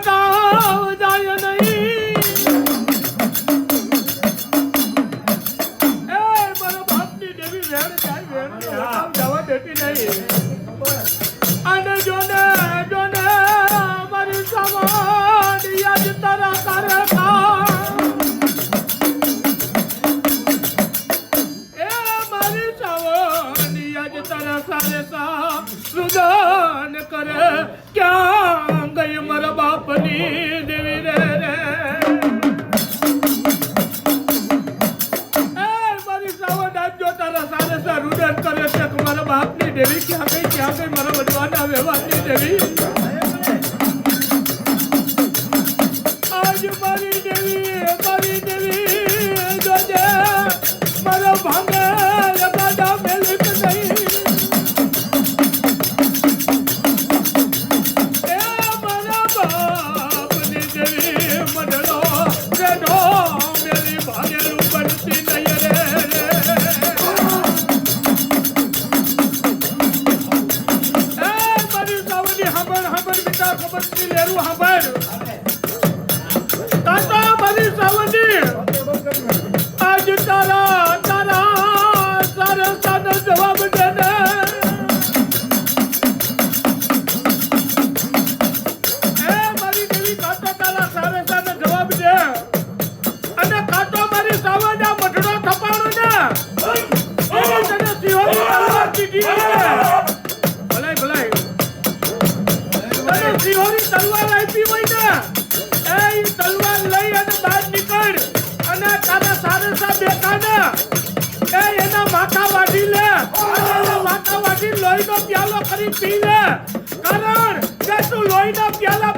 બતાવ જાય નહીં એ મારા બાપની દેવી વેણ જાય વેણ જવા દેતી નહીં અને જોને જોને મારી સમાન યાદ તારા કરે રુદન કરે ક્યાં ગઈ મારા બાપની દેવી રે રે એ મારી સાવન જો તારા સારે સા રુદન કરે છે કે મારા બાપની દેવી ક્યાં ગઈ મારા વડવાના વ્યવહારની દેવી આજ મારી દેવી જોજે મારો ભાંગે લગાડા મેલિક નહીં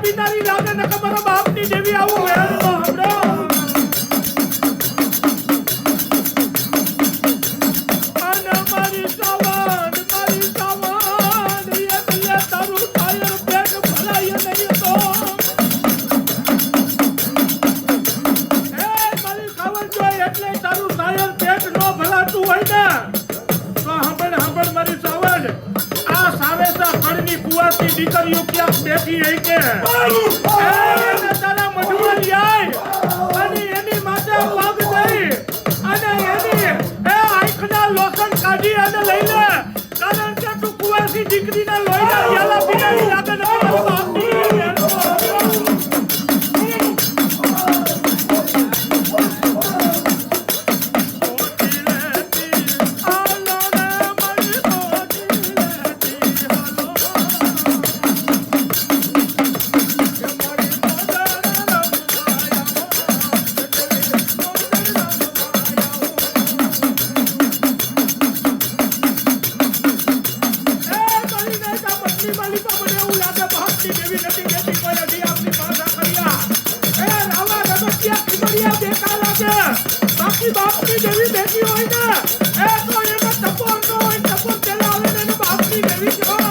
પીનારી લાગે ને ખબર બાપની દેવી આવું વેણ હમણો અને મારી સાવન એટલે તારું ટાયર પેટ ભરાય નહીં તો એ મારી સાવન જોઈ એટલે તારું ટાયર પેટ ન ભરાતું હોય ને તો હંભળ મારી સાવન આ સાવેસા ખડની કુવાસની દીકરીઓ ક્યાં બેઠી હઈ કે એને તારા મઢુઆ આય અને એની માથે પગ દઈ અને એની એ આંખના લોખંડ કાઢી અને લઈ લે કારણ કે તું કુવાસી દીકરીના લોહીના યાલા પીનારી લાગે ને બાપની બાપની દેવી બેઠી હોય ને એ તો એને ટપો ન હોય ટપો પેલા આવે ને બાપની દેવી જો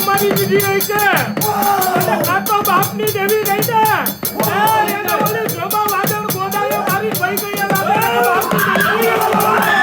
મારી દીધી રહી છે અને કાતો બાપની દેવી રહી છે એને ઓલી જોબા વાદળ ગોદાયો મારી ભઈ ગઈ લાગે બાપની દેવી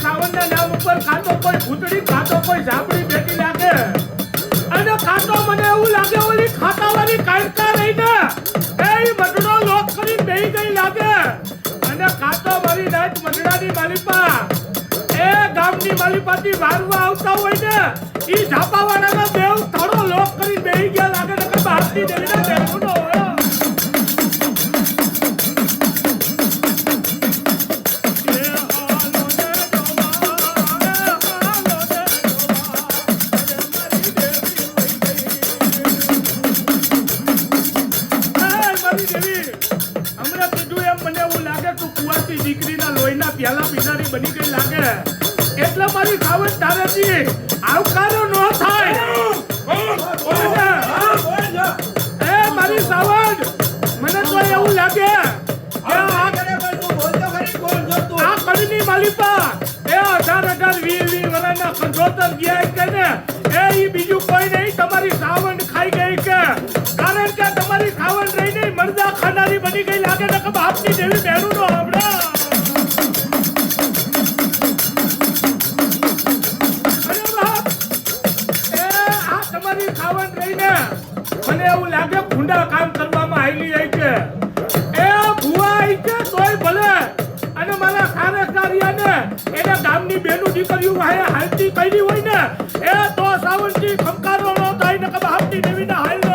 સાવનના નામ ઉપર કાતો કોઈ ભૂતડી કાતો કોઈ ઝાપડી બેઠી લાગે અને કાતો મને એવું લાગે ઓલી ખાતાવાળી કાઢતા રહીને એ મટડો લોક કરી બેહી ગઈ લાગે અને કાતો મારી નાચ મટડાની માલિપા એ ગામની માલિપાથી વારવા આવતા હોય ને ઈ ઝાપાવાળાના બેવ થોડો લોક કરી બેહી ગયા લાગે ને કે બાપની દેવીના દેવનો હોય દીકરીના લોહીના પ્યાલા પીનારી બની ગઈ લાગે એટલે મારી સાવન તારાજી આવકારો ન થાય એ મારી સાવન મને તો એવું લાગે કે આ કડની માલિપા એ 18,20 વર્ષના કંજોતર ગયા કે ને એ ઈ બીજું કોઈ નહીં તમારી સાવન ખાઈ ગઈ કે કારણ કે તમારી સાવન રહીને મરદા ખાનારી બની ગઈ લાગે ને કે બાપની દેવી બહેનું નો આપડા મને એવું લાગે ભૂંડા કામ કરવામાં આવેલી હોય છે એ ભુવા આવી છે તોય ભલે અને મારા ખારેસારિયાને એને ગામની બેનું દીકરીઓ વાહે હાલતી કરી હોય ને એ તો સાવનજી ખમકારો ન થાય ને કે બાપની દેવીના હાલ નો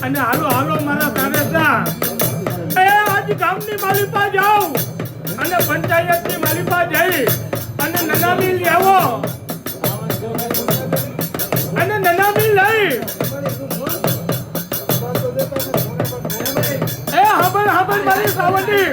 અને હાલો હાલો મારા તારેસા એ આજ ગામની માલિપા જાવ અને પંચાયતની માલિપા જઈ અને નનામી લેવો અને નનામી લઈ એ હબળ હબળ મારી સાવડી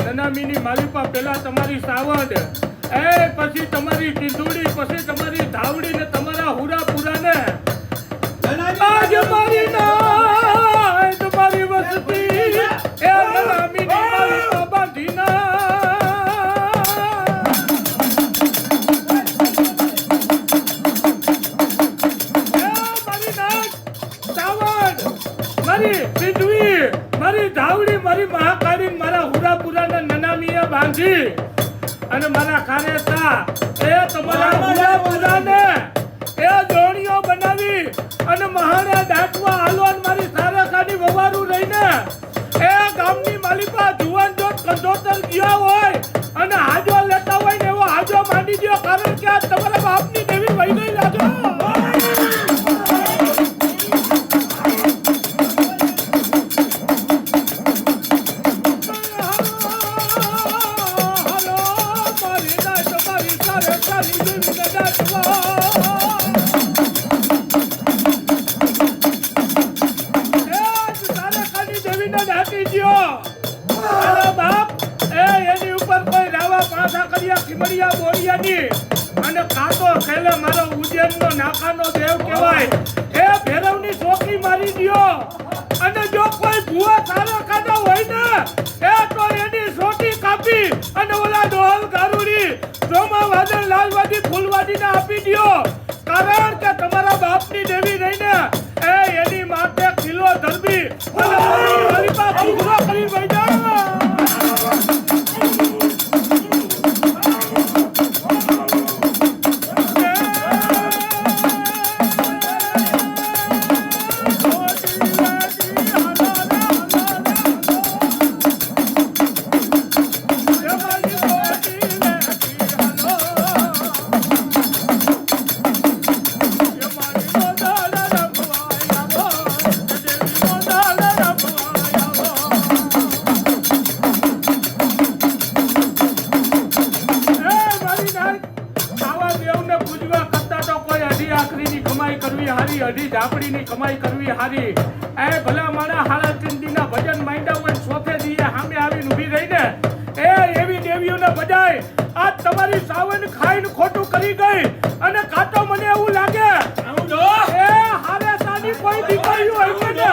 નનામીની માલિપા પેલા તમારી સાવડ એ પછી તમારી ટીંડુડી પછી તમારી ધાવડી ને તમારા હુરાપુરા ને આજ મારી નાય તમારી વસ્તી એ નનામીની માલિપા બાંધીના મારી નાય સાવડ મારી ટીંડુડી મારી ધાવડી મારી મહાકાળી મારા હુરાપુરાના નનામીએ બાંધી અને મારા ખારેસા એ તમારા હુરાપુરાને એ જોડીઓ બનાવી અને મહાણા દાટવા હાલવાન મારી સારેસાની વવારું રહીને એ ગામની માલિપા જુવાન જોત કંજોતર ગયા હોય અને હાજો લેતા હોય ને એવો હાજો માંડી દો કારણ કે આ તમારા બાપની દેવી વહી ગઈ લાગો કાલી દેવીને દાટવા દાટી ગયો અરે બાપ એની ઉપર કોઈ રાવા પાછા કર્યા ખીમડિયા બોરિયાની અને કાતો ખેલે મારો ઉજ્જૈનનો નાકાનો દેવ કહેવાય એ ભેરવની ચોકી મારી દ્યો અને જો કોઈ ભૂવા સારા કાઢા હોય ને એ તો એની ચોટી કાપી અને ઓલા ડોલ ગારુડી જોમા વાદળ લાલવાદી ફૂલવાદીને આપી દ્યો કારણ કે તમારા બાપની દેવી રહીને એની માથે કિલો ધરબી અને મારી પાસે ઉઘરો કરી બેઠા અઢી ઝાપડીની કમાઈ કરવી હારી એ ભલા માણા હારા ચિંદીના ભજન માંડ્યા હોય સોફે દીએ સામે આવીને ઊભી રહીને એ એવી દેવીઓને બજાય આ તમારી સાવન ખાઈને ખોટું કરી ગઈ અને કાતો મને એવું લાગે એ હારે સાની કોઈ દીકરીઓ હોય કે ને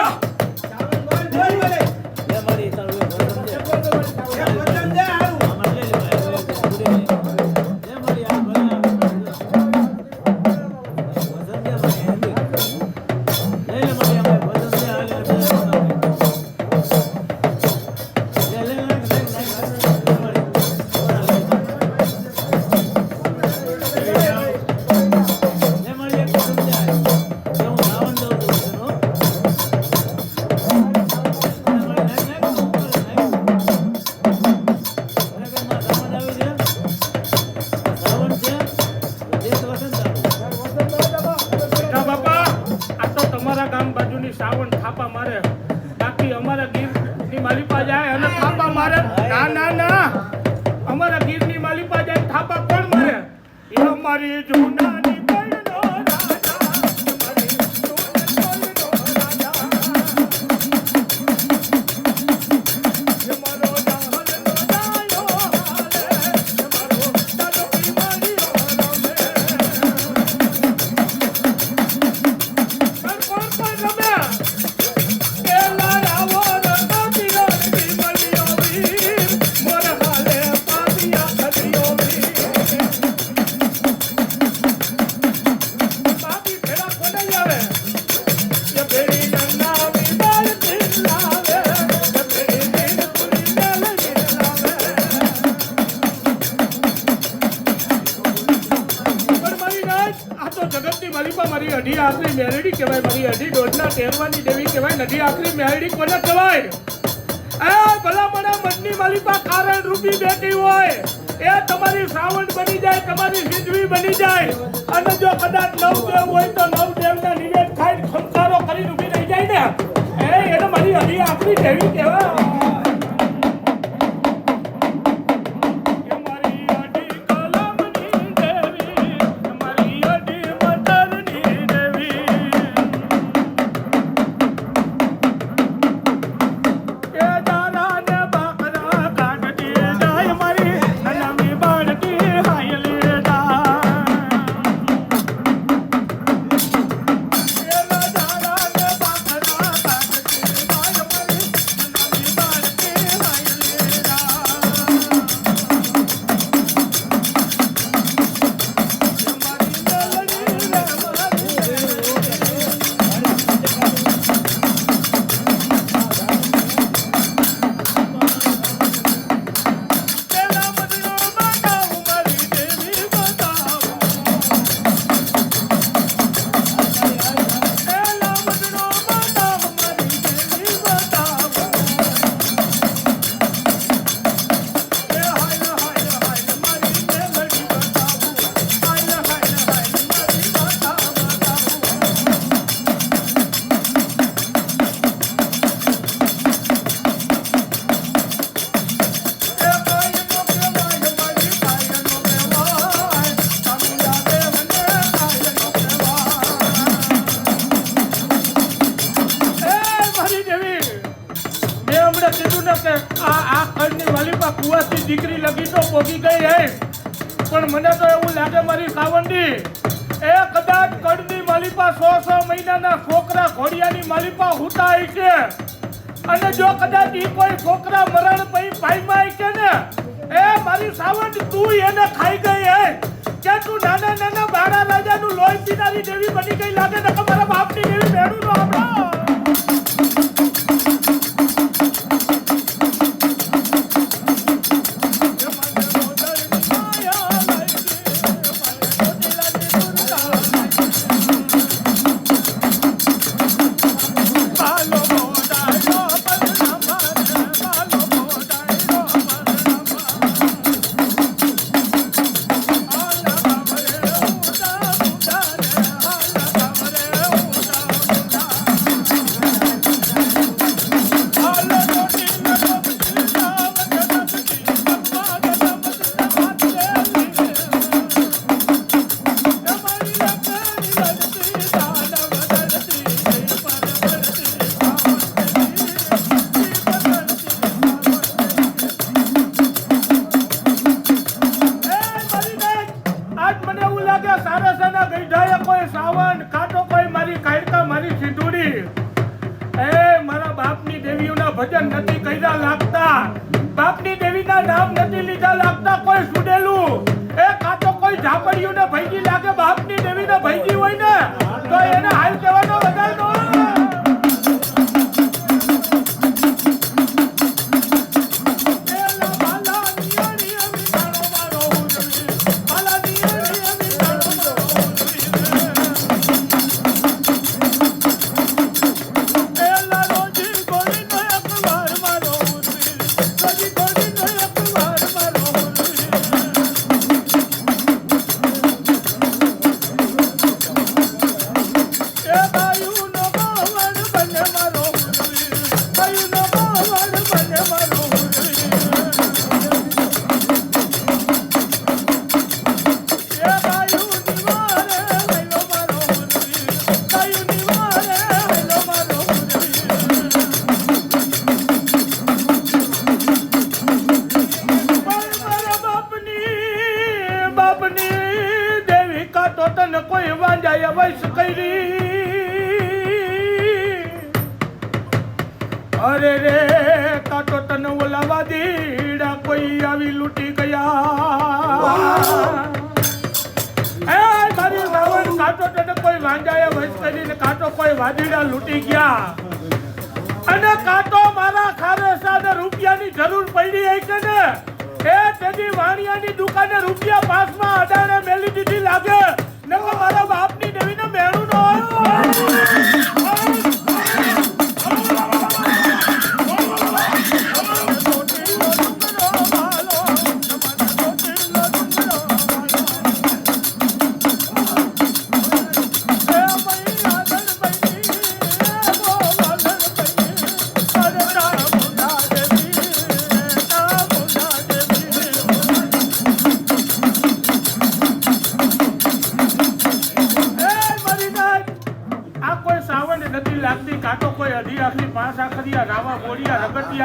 સાવન થાપા મારે બાકી અમારા ગીરની માલિપા જાય અને થાપા મારે ના ના ના અમારા ગીરની માલિપા જાય થાપા કોણ મારે એ અમારી જૂનાની બળનો રાજા અમારી જૂનાની બળનો રાજા અમારો દાહલનો દાયો હાલે અમારો દાદો બીમારીઓ રમે કોણ કોણ રમે મારી અઢી આખરી મેરડી કહેવાય મારી અઢી દોડના ટેરવાની દેવી કહેવાય નદી આખરી મેરડી કોને કહેવાય એ ભલા મણા મનની માલિપા કારણ રૂપી બેઠી હોય એ તમારી શ્રાવણ બની જાય તમારી સિદ્ધવી બની જાય અને જો કદાચ નવદેવ હોય તો નવદેવના નિવેદ ખાઈ ખંકારો કરીને ઊભી રહી જાય ને એને મારી અઢી આખરી દેવી કહેવાય માલિપા કુવાસી દીકરી લગી તો પોગી ગઈ હે, પણ મને તો એવું લાગે મારી સાવંડી એ કદાચ કડની માલિપા 100 મહિનાના છોકરા ઘોડિયાની માલિપા હુતા હઈ છે, અને જો કદાચ ઈ કોઈ છોકરા મરણ પઈ પાઈમાં હઈ છે ને એ મારી સાવંડ તું એને ખાઈ ગઈ હે કે તું નાના નાના બાળા રાજાનું લોહી પીનારી દેવી બની ગઈ લાગે ને કે મારા બાપની દેવી મેળું નો આપણો ભજન નથી કર્યા લાગતા, બાપની દેવીના નામ નથી લીધા લાગતા, કોઈ સુડેલું એ કાતો કોઈ ઝાપડિયું ને ભઈજી લાગે બાપની દેવીને ભઈજી હોય ને તો એને હાલ કહેવાનો વધારે નો અરે રે કાતો તને ઓલાવા દીડા કોઈ આવી લૂટી ગયા એ મારી રાવણ કાતો તને કોઈ વાંજાયા વસ કરીને કાતો કોઈ વાદીડા લૂટી ગયા અને કાતો મારા ખારેસાને રૂપિયાની જરૂર પડી હઈ છે ને એ તેજી વાણિયાની દુકાને રૂપિયા પાસમાં અડાણે મેલી દીધી લાગે ને મારા બાપની દેવીને મેળું નો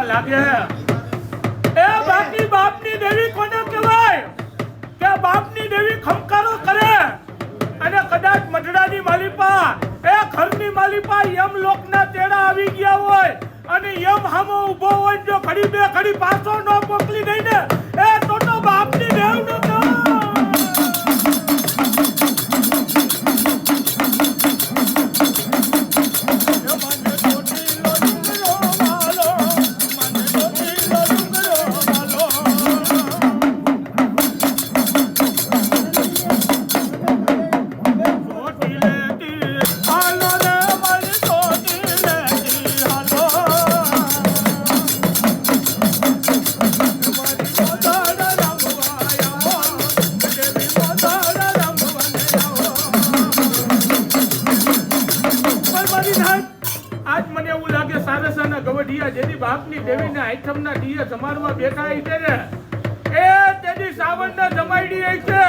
લાગે એ બાકી બાપની દેવી કોને કહેવાય કે બાપની દેવી ખમકારો કરે અને કદાચ મઢડાની માલિપા એ ઘરની માલિપા યમ લોકના તેડા આવી ગયા હોય અને યમ હામો ઊભો હોય જો ઘડી બે ઘડી પાછો ન મોકલી દઈને એ તો બાપની દેવ નો બાપની દેવીના આઈટમના દીએ જમાડવા બેઠા છે ને એ તેની સાવણને જમાડી છે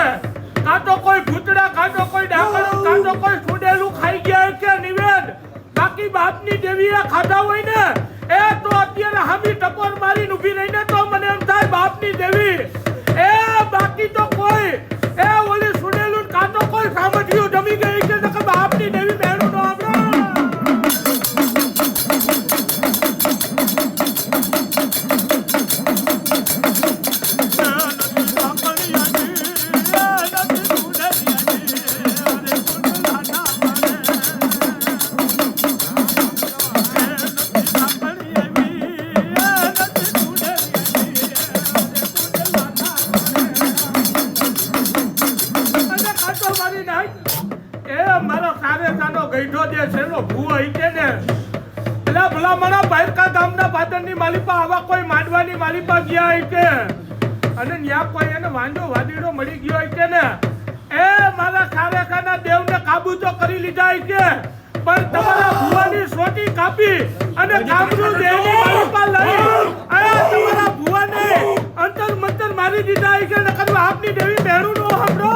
કાતો કોઈ ભૂતડા કાતો કોઈ ડાકણો કાતો કોઈ સુડેલું ખાઈ ગયા કે નિવેદ બાકી બાપની દેવીએ ખાધા હોય ને એ તો અત્યારે હામી ટકોર મારીને ઊભી રહીને તો મને એમ થાય બાપની દેવી એ બાકી તો કોઈ એ ઓલી સુનેલું કાતો કોઈ સામઠીઓ જમી ગઈ છે કે બાપની દેવી મેળું નો આપણે ગઈઢો જે છે નો ભૂવો ઈકે ને એલા ભલા મારા બારકા ગામના પાદરની માલિપા આવા કોઈ માંડવાની માલિપા ગયા ઈકે અને ન્યા કોઈ એને વાંજો વાદીડો મળી ગયો ઈકે ને એ મારા ખારેખાના દેવને કાબુ તો કરી લીધા ઈકે પણ તમારા ભૂવાની સોટી કાપી અને કામનું દેવની માલિપા લઈ આ તમારા ભૂવાને અંતર મંતર મારી દીધા ઈકે ને કદવા આપની દેવી મેળું નો હમરો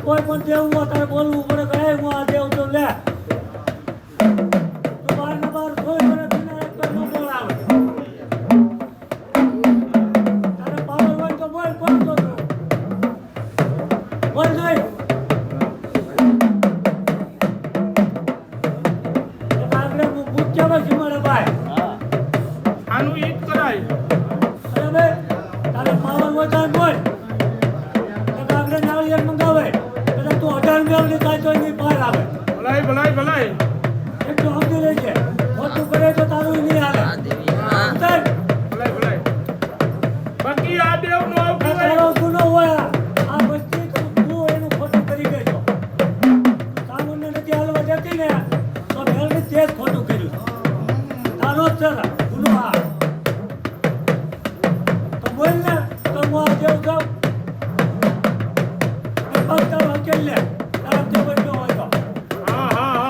કોઈ પણ દેવું તારે બોલવું પડે કે હું આ દેવ તો લે તો બાર ને બાર કોઈ મને બિના એક પર નો બોલ આવે તારે પાવર હોય તો બોલ કોણ તો બોલ નહીં એ આગળ હું પૂછ્યા છે મારા ભાઈ આનું ઈદ કરાય અરે બે તારે પાવર હોય તો બોલ એ આગળ નાળિયેર મંગાવે તો 18 મેળની થાય તો એની બહાર આવે ભલાઈ એક તો સમજી લે છે મોટું કરે તો તારું નહીં હાલે ભલાઈ બાકી આ દેવ નો તારો ગુનો હોય આ વસ્તી તું એનું ખોટું કરી ગયો કાનૂનને નથી હાલવા દેતી ને તો મેળને તે જ ખોટું કર્યું તારો જ છે ગુનો આ તો બોલ ને તો હું આ દેવ જાઉં લે તારા દેવ નો હોય તો હા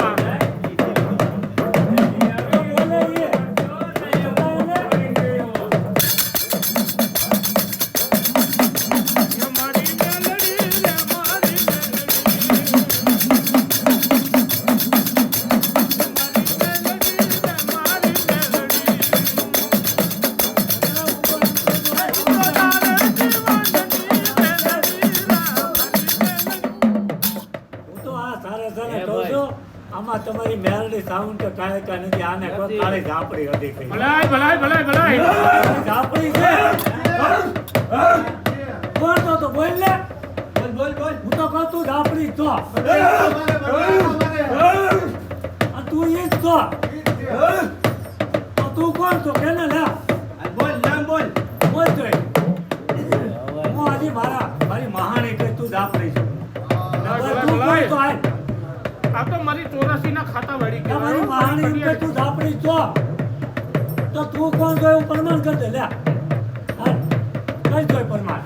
આમાં તમારી મેલડી સાઉન્ડ તો કાય કા નથી આને કો તારે ઝાપડી હતી કઈ ભલાઈ ઝાપડી છે કોણ તો બોલ લે બોલ હું તો કહું તું ઝાપડી તો આ તું ઈ તો તું કોણ તો કેને લે બોલ નામ બોલ તો હું આજે મારી મહાણી કે તું ઝાપડી છે તું કોણ તો આ તો મારી 84 ના ખાતા વાળી કે મારી મહાણી કે તું ઝાપડી તો તું કોણ જો પ્રમાણ કર દે લે હા કઈ જોય પ્રમાણ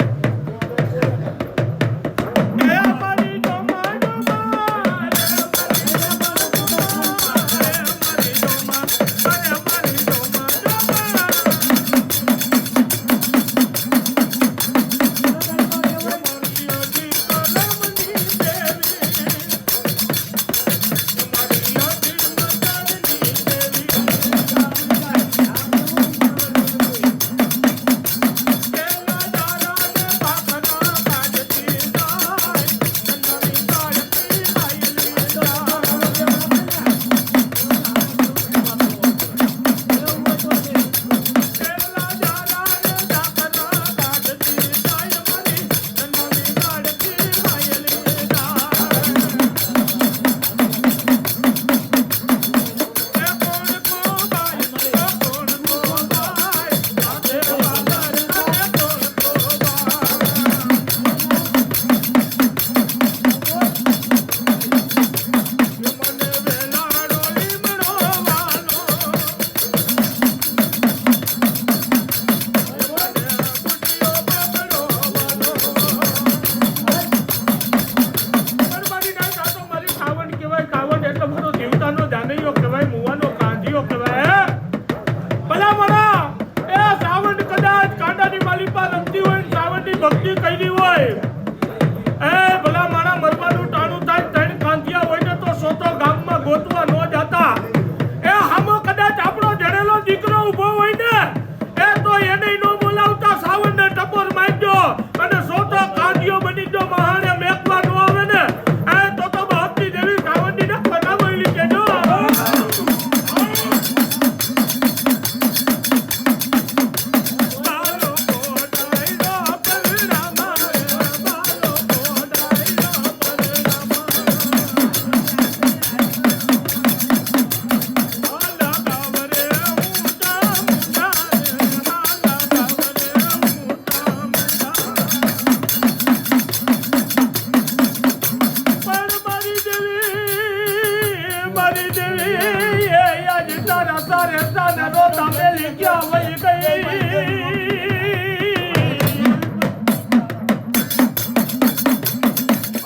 તમે લીક્યા વહી ગઈ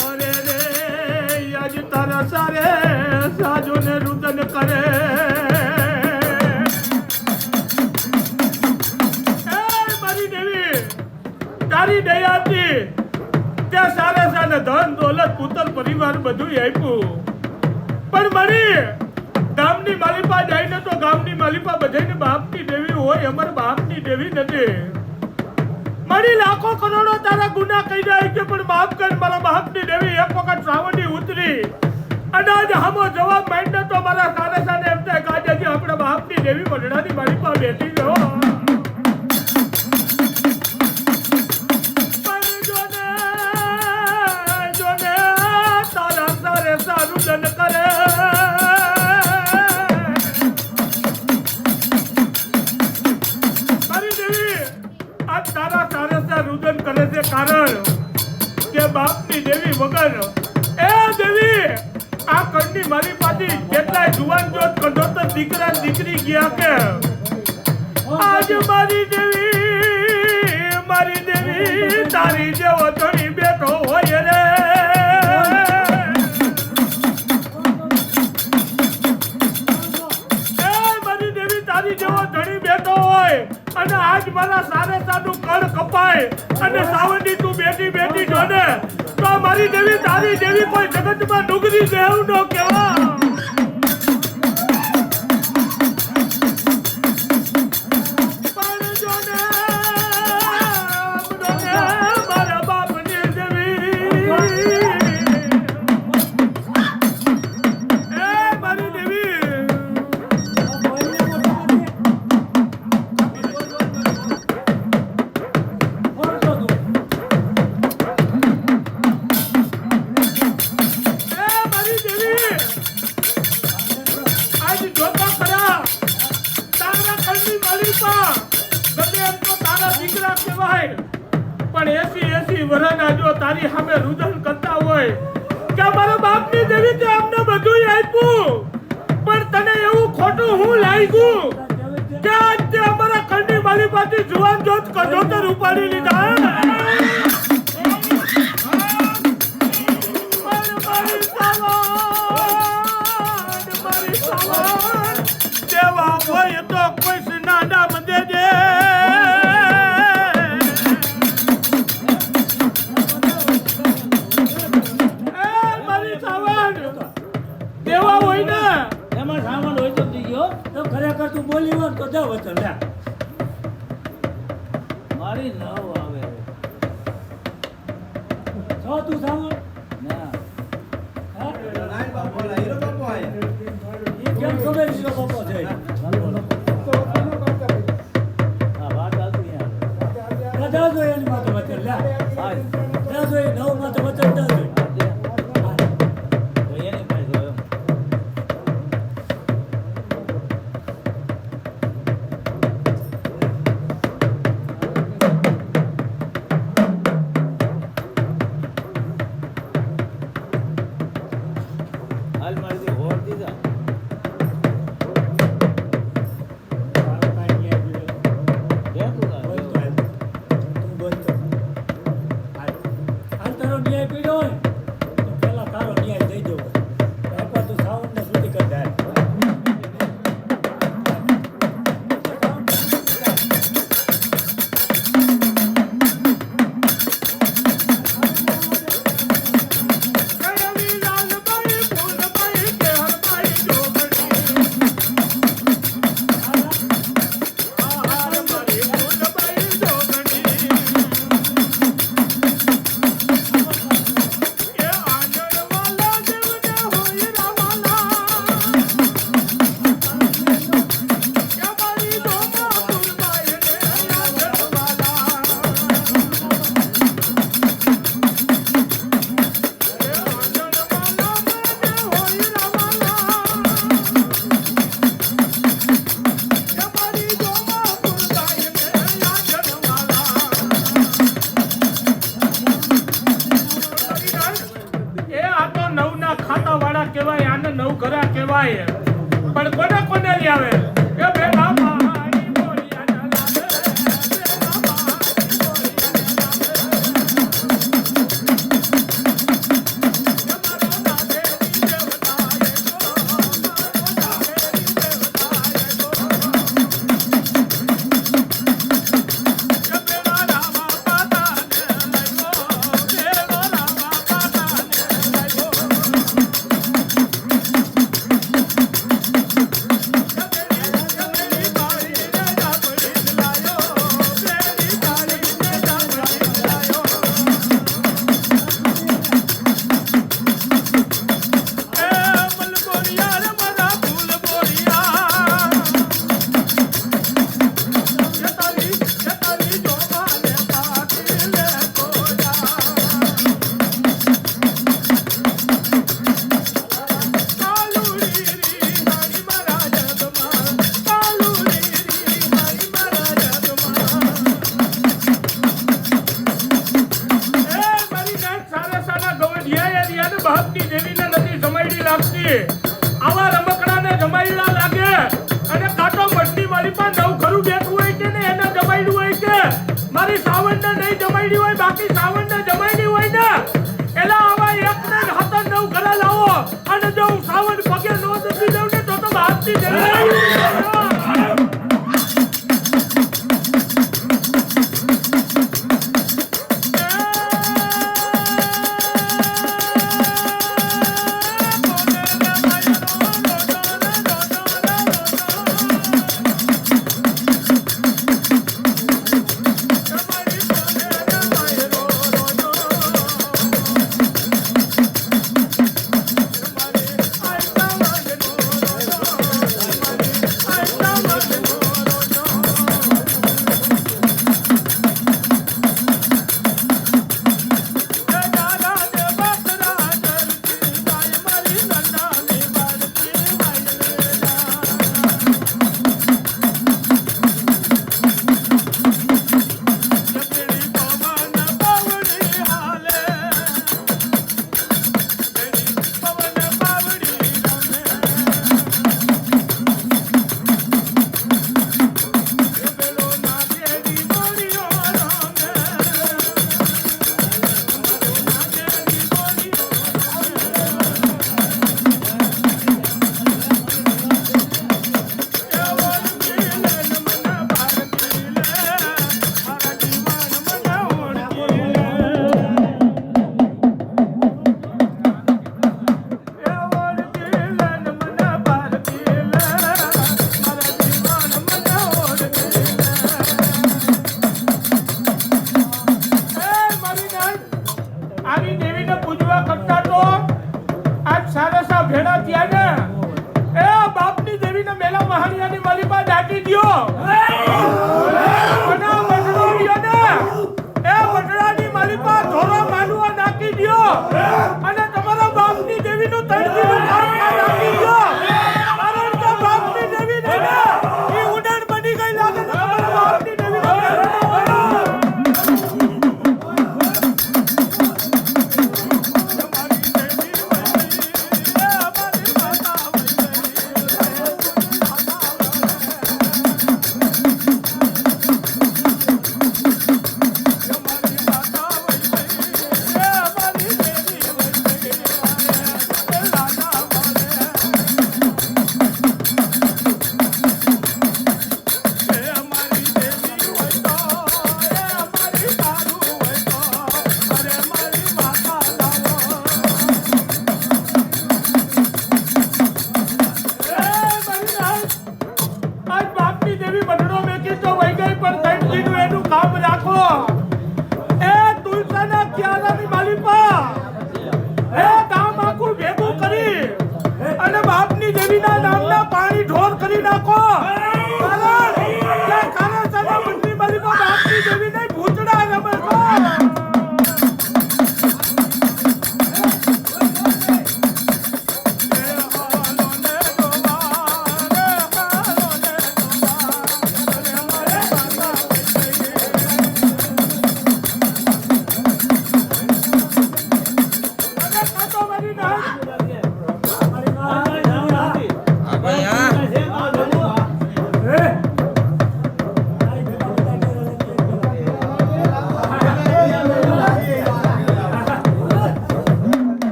અરે રે આજ તારા સારે સાજોને રુદન કરે એ મારી દેવી તારી દયાથી ત્યાં સારે સાને ધન દોલત પુત્ર પરિવાર બધું આપ્યું પણ મારી ગામની માલિપા જઈને તો ગામની માલિપા બધાને બાપની દેવી હોય અમાર બાપની દેવી નથી મારી લાખો કરોડો તારા ગુના કહી જાય છે પણ માફ કર મારા બાપની દેવી એક વખત શ્રાવણી ઉતરી અને આજ હામો જવાબ માંડ્યો તો મારા સારે સાને એમ થાય કાજેજી આપણા બાપની દેવી વડડાની માલિપા બેઠી ગયો સારું જન કરે મારી દેવી આ તારા સારસના રુદન કરે છે કારણ કે બાપની દેવી વગર એ દેવી આ કણની મારી પાછી કેટલાય જુવાન જોત કંડોતર દીકરા દીકરી ગયા કે આજ મારી દેવી તારી જેવો ધણી બેઠો હોય રે જેવો ધણી બેઠો હોય અને આજ મારા સારે સાનું કળ કપાય અને સાવંડી તું બેટી બેટી જોને તો મારી દેવી તારી દેવી કોઈ જગતમાં ડુગરી દેવ નો કેવા મારા બાપની દેવી મારી દેવી પણ 80 વર્ષના જો તારી સામે રુદન કરતા હોય કે મારા બાપની દેવી તે અમને બધું આપ્યું પણ તને એવું ખોટું હું લાગ્યું કે આજ તે અમારા કણની માલી પાછી જુવાન જોત કજોતર ઉપાડી લીધા દેવા હોય તો કોઈ નાના મંદે દે દેવા હોય ને એમાં સામાન હોય તો દીયો તો ખરેખર તું બોલી હોય તો જાવ વચન લે મારી નવ આવે છો તું સામાન ના હા નાઈ બાપો હીરો બાપો આયા એ કેમ ખબર હીરો બાપો છે હા વાત આવતી યાર રાજા જો એની માથે વચન લે હા રાજા એ નવ માથે વચન દે કહેવાય આને નવ ઘરા કહેવાય પણ કોને કોને આવે એ બે બાપા બાપની દેવીને નથી જમાડી લાગતી. આવા રમકડાને જમાઈડા લાગે અને કાટો મઠની મારી પાસે નવ ખરું બેઠું હોય છે ને એને જમાડ્યું હોય છે. મારી સાવણને નહીં જમાડી હોય, બાકી સાવણને જમાડી હોય ને એલા આવા એક ને 7 9 ઘડા લાવો અને જો હું સાવણ પગે નો દબી દઉં ને તો બાપની દેવી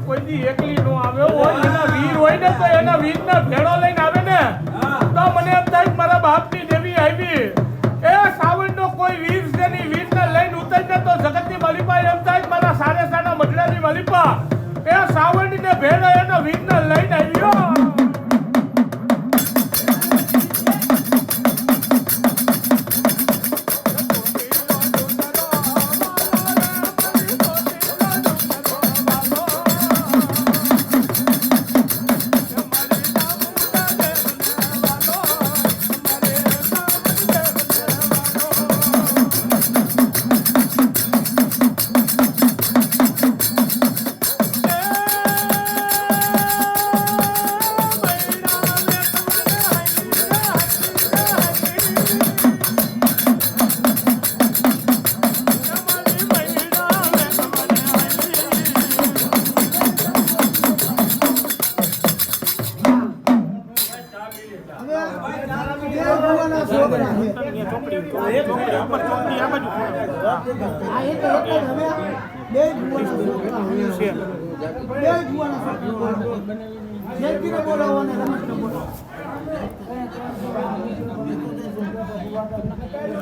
કોઈ દી એકલી નો આવે હોય એના વીર હોય ને તો એના વીરના ભેળો લઈને આવે ને તો મને એમ થાય કે મારા બાપની દેવી આવી એ સાવણનો કોઈ વીર છે ની વીરને લઈને ઉતરીને તો જગતની માલિપા એમ થાય કે મારા સારે સાડા મઢડાની માલિપા એ સાવણની ભેળો એના વીરને લઈને આવ્યો બોલાવવાના